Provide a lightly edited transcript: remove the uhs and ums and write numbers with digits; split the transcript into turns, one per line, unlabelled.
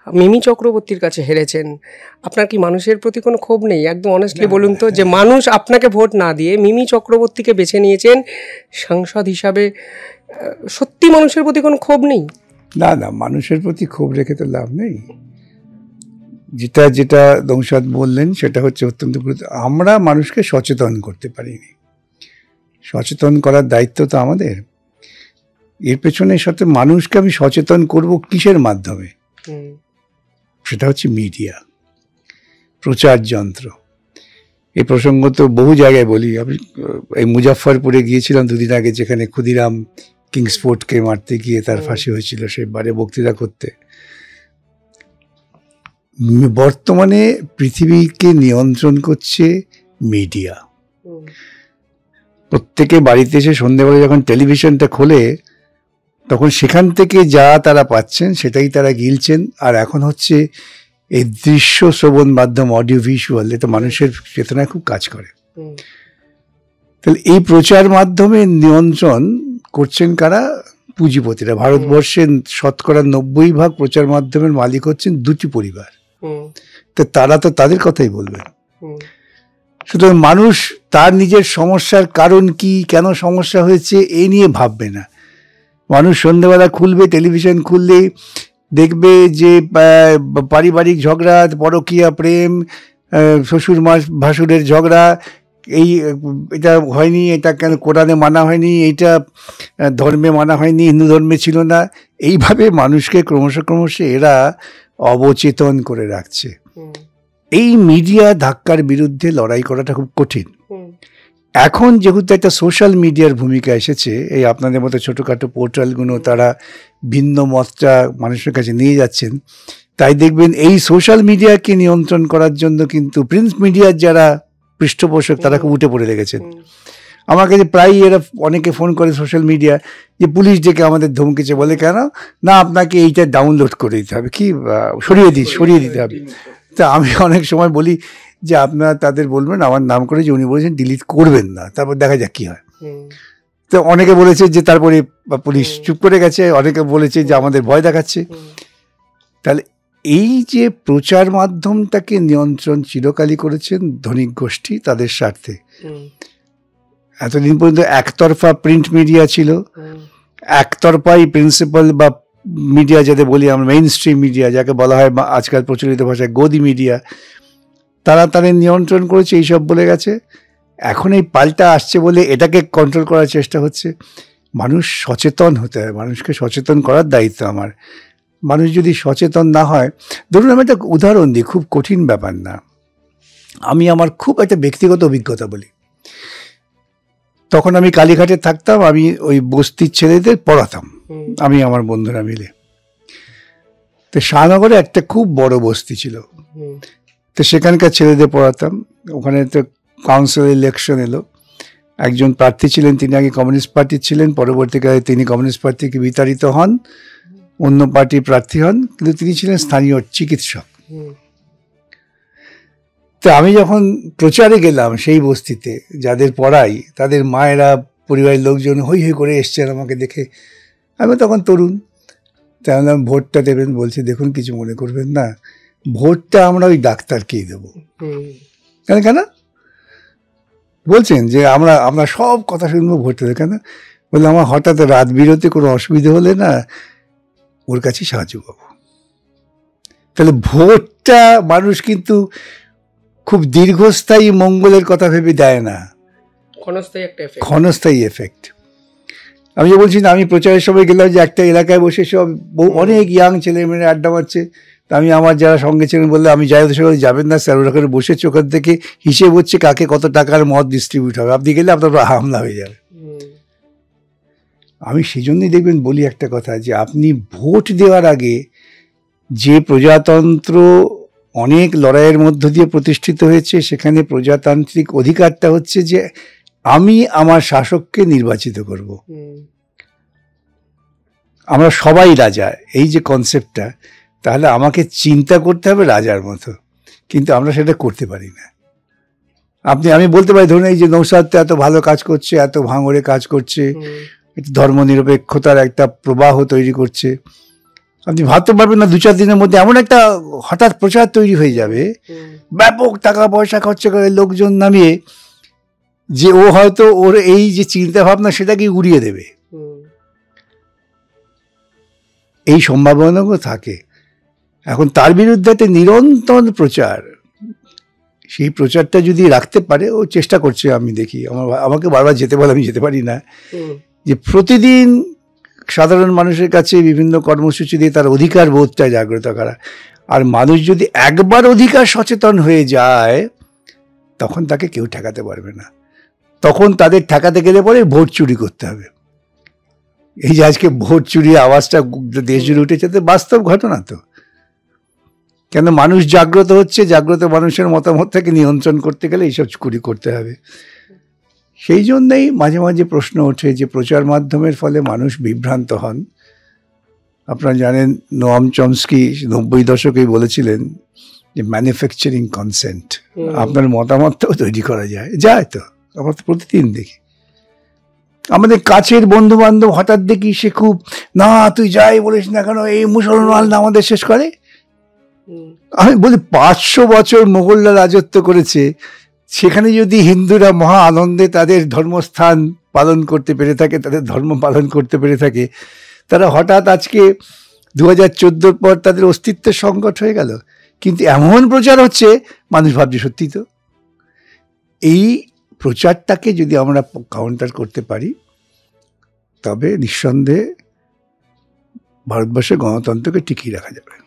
মিমি চক্রবর্তীর কাছে হেরেছেন, আপনার কি মানুষের প্রতি কোনো ক্ষোভ নেই? একদম অনেস্টলি বলুন তো, যে মানুষ আপনাকে ভোট না দিয়ে মিমি চক্রবর্তীকে বেছে নিয়েছেন সাংসদ হিসাবে, সত্যি মানুষের প্রতি কোনো ক্ষোভ নেই?
না না, মানুষের প্রতি ক্ষোভ রেখে তো লাভ নেই। যেটা যেটা নৌশাদ বললেন সেটা হচ্ছে অত্যন্ত গুরুত্ব। আমরা মানুষকে সচেতন করতে পারিনি, সচেতন করার দায়িত্ব তো আমাদের। এর পেছনে সাথে মানুষকে আমি সচেতন করব কিসের মাধ্যমে? সেটা হচ্ছে মিডিয়া, প্রচার যন্ত্র। এই প্রসঙ্গ তো বহু জায়গায় বলি। আমি এই মুজাফফরপুরে গিয়েছিলাম দুদিন আগে, যেখানে ক্ষুদিরাম কিংসফোর্ডকে মারতে গিয়ে তার ফাঁসি হয়েছিল, সেবারে বক্তৃতা করতে। বর্তমানে পৃথিবীকে নিয়ন্ত্রণ করছে মিডিয়া। প্রত্যেকে বাড়িতে এসে সন্ধ্যেবেলা যখন টেলিভিশনটা খোলে, তখন সেখান থেকে যা তারা পাচ্ছেন সেটাই তারা গিলছেন। আর এখন হচ্ছে এই দৃশ্য শ্রবণ মাধ্যম, অডিও ভিজুয়াল, এটা মানুষের চেতনায় খুব কাজ করে। তাহলে এই প্রচার মাধ্যমে নিয়ন্ত্রণ করছেন কারা? পুঁজিপতিরা। ভারতবর্ষের শতকরা 90% প্রচার মাধ্যমের মালিক হচ্ছেন দুটি পরিবার। তো তারা তো তাদের কথাই বলবেন। সুতরাং মানুষ তার নিজের সমস্যার কারণ কি, কেন সমস্যা হয়েছে, এই নিয়ে ভাববে না। মানুষ সন্ধ্যেবেলা খুলবে, টেলিভিশন খুললেই দেখবে যে পারিবারিক ঝগড়া, পরকীয়া প্রেম, শ্বশুর ভাসুরের ঝগড়া, এটা হয়নি, এটা কেন কোরআনে মানা হয়নি, এইটা ধর্মে মানা হয়নি, হিন্দু ধর্মে ছিল না। এইভাবে মানুষকে ক্রমশ এরা অবচেতন করে রাখছে। এই মিডিয়া ধাক্কার বিরুদ্ধে লড়াই করাটা খুব কঠিন। এখন যেহেতু একটা সোশ্যাল মিডিয়ার ভূমিকা এসেছে, এই আপনাদের মতো ছোটোখাটো পোর্টালগুলো তারা ভিন্ন মতটা মানুষের কাছে নিয়ে যাচ্ছেন, তাই দেখবেন এই সোশ্যাল মিডিয়াকে নিয়ন্ত্রণ করার জন্য কিন্তু প্রিন্ট মিডিয়ার যারা পৃষ্ঠপোষক তারা খুব উঠে পড়ে লেগেছেন। আমার কাছে প্রায়ই এরা অনেকে ফোন করে সোশ্যাল মিডিয়া, যে পুলিশ ডেকে আমাদের ধমকেছে, বলে কেন না আপনাকে এইটা ডাউনলোড করে দিতে হবে, কি সরিয়ে দিতে হবে। তা আমি অনেক সময় বলি যে আপনারা তাদের বলবেন আমার নাম করে, যে উনি বলেছেন ডিলিট করবেন না, তারপর দেখা যাক কি হয়। তো অনেকে বলেছে যে তারপরে পুলিশ চুপ করে গেছে, অনেকে বলেছে যে আমাদের ভয় দেখাচ্ছে। তাহলে এই যে প্রচার মাধ্যমটাকে নিয়ন্ত্রণ চিরকালই করেছেন ধনিক গোষ্ঠী তাদের স্বার্থে। এতদিন পর্যন্ত একতরফা প্রিন্ট মিডিয়া ছিল, একতরফাই প্রিন্সিপাল বা মিডিয়া যাতে বলি আমরা, মেইন স্ট্রিম মিডিয়া যাকে বলা হয় আজকাল প্রচলিত ভাষায় গদি মিডিয়া, তারা তাদের নিয়ন্ত্রণ করেছে, এইসব বলে গেছে। এখন এই পাল্টা আসছে বলে এটাকে কন্ট্রোল করার চেষ্টা হচ্ছে। মানুষ সচেতন হতে হয়, মানুষকে সচেতন করার দায়িত্ব আমার। মানুষ যদি সচেতন না হয়, ধরুন আমি একটা উদাহরণ দিই, খুব কঠিন ব্যাপার না, আমি আমার খুব একটা ব্যক্তিগত অভিজ্ঞতা বলি। তখন আমি কালীঘাটে থাকতাম, আমি ওই বস্তির ছেলেদের পড়াতাম, আমি আমার বন্ধুরা মিলে। তো শাহনগরে একটা খুব বড় বস্তি ছিল, তো সেখানকার ছেলেদের পড়াতাম। ওখানে তো কাউন্সিল ইলেকশন এলো, একজন প্রার্থী ছিলেন, তিনি আগে কমিউনিস্ট পার্টির ছিলেন, পরবর্তীকালে তিনি কমিউনিস্ট পার্টি থেকে বিতাড়িত হন, অন্য পার্টির প্রার্থী হন, কিন্তু তিনি ছিলেন স্থানীয় চিকিৎসক। তো আমি যখন প্রচারে গেলাম সেই বস্তিতে, যাদের পড়াই তাদের মায়েরা, পরিবারের লোকজন হই হই করে এসছেন আমাকে দেখে। আমি তখন তরুণ, তাই বললাম ভোটটা দেবেন? বলছে দেখুন কিছু মনে করবেন না, ভোটটা আমরা ওই ডাক্তারকেই দেবো। কেন বলছেন যে আমরা সব কথা শুনবো, ভোটটা দেবো কেন? বললাম আমার হঠাৎ রাত বিরতে কোনো অসুবিধা হলে না ওর কাছে সাহায্য পাবো। তাহলে ভোটটা মানুষ কিন্তু খুব দীর্ঘস্থায়ী মঙ্গলের কথা ভেবে দেয় না, ক্ষণস্থায়ী এফেক্ট। আমি যে বলছি না, আমি প্রচারের সময় গেলাম যে একটা এলাকায় বসে সব অনেক ইয়াং ছেলে মেয়েরা আড্ডা মারছে, তা আমি আমার যারা সঙ্গে ছিলেন বললে আমি যাই ওদের সঙ্গে যাবেন না স্যার, ওরা করে বসেছে, ওখান থেকে হিসেব হচ্ছে কাকে কত টাকার মদ ডিস্ট্রিবিউট হবে, আপনি গেলে আপনার হামলা হয়ে যাবে। আমি সেই জন্যই দেখবেন বলি একটা কথা, যে আপনি ভোট দেওয়ার আগে যে প্রজাতন্ত্র অনেক লড়াইয়ের মধ্য দিয়ে প্রতিষ্ঠিত হয়েছে, সেখানে প্রজাতান্ত্রিক অধিকারটা হচ্ছে যে আমি আমার শাসককে নির্বাচিত করব। আমরা সবাই রাজা, এই যে কনসেপ্টটা, তাহলে আমাকে চিন্তা করতে হবে রাজার মতো, কিন্তু আমরা সেটা করতে পারি না। আমি বলতে পারি ধরুন এই যে নৌসাদ এত ভালো কাজ করছে, এত ভাঙড়ে কাজ করছে, ধর্মনিরপেক্ষতার একটা প্রবাহ তৈরি করছে, আপনি ভাবতে পারবেন না 2-4 দিনের মধ্যে এমন একটা হঠাৎ প্রচার তৈরি হয়ে যাবে, ব্যাপক টাকা পয়সা খরচ করে লোকজন নামিয়ে, যে ও হয়তো ওর এই যে চিন্তা ভাবনা সেটাকে উড়িয়ে দেবে, এই সম্ভাবনাও থাকে। এখন তার বিরুদ্ধে একটা নিরন্তর প্রচার, সেই প্রচারটা যদি রাখতে পারে, ও চেষ্টা করছে, আমি দেখি, আমাকে বারবার যেতে বলে, আমি যেতে পারি না, যে প্রতিদিন সাধারণ মানুষের কাছে বিভিন্ন কর্মসূচি দিয়ে তার অধিকার বোধটা জাগ্রত করা। আর মানুষ যদি একবার অধিকার সচেতন হয়ে যায়, তখন তাকে কেউ ঠেকাতে পারবে না। তখন তাদের ঠেকাতে গেলে পরে ভোট চুরি করতে হবে। এই যে আজকে ভোট চুরি আওয়াজটা দেশ জুড়ে উঠেছে, তো বাস্তব ঘটনা তো। কেন মানুষ জাগ্রত হচ্ছে, জাগ্রত মানুষের মতামতটাকে নিয়ন্ত্রণ করতে গেলে এইসব চুরি করতে হবে। সেই জন্যই মাঝে মাঝে প্রশ্ন ওঠে যে প্রচার মাধ্যমের ফলে মানুষ বিভ্রান্ত হন। আপনারা জানেন নোয়াম চমস্কি 90 দশকেই বলেছিলেন যে ম্যানুফ্যাকচারিং কনসেন্ট, আপনার মতামতটাও তৈরি করা যায় তো আমরা তো প্রতিদিন দেখি। আমাদের কাছের বন্ধু বান্ধব হঠাৎ দেখি সে খুব, না তুই যাই বলিস না কেন, এই মুসলমান আমাদের শেষ করে। আমি বলি 500 বছর মোগলরা রাজত্ব করেছে, সেখানে যদি হিন্দুরা মহা আনন্দে তাদের ধর্মস্থান পালন করতে পেরে থাকে, তাদের ধর্ম পালন করতে পেরে থাকে, তারা হঠাৎ আজকে 2014 পর তাদের অস্তিত্বের সংকট হয়ে গেল। কিন্তু এমন প্রচার হচ্ছে, মানুষ ভাবছে সত্যি তো। এই প্রচারটাকে যদি আমরা কাউন্টার করতে পারি, তবে নিঃসন্দেহে ভারতবর্ষের গণতন্ত্রকে টিকিয়ে রাখা যাবে।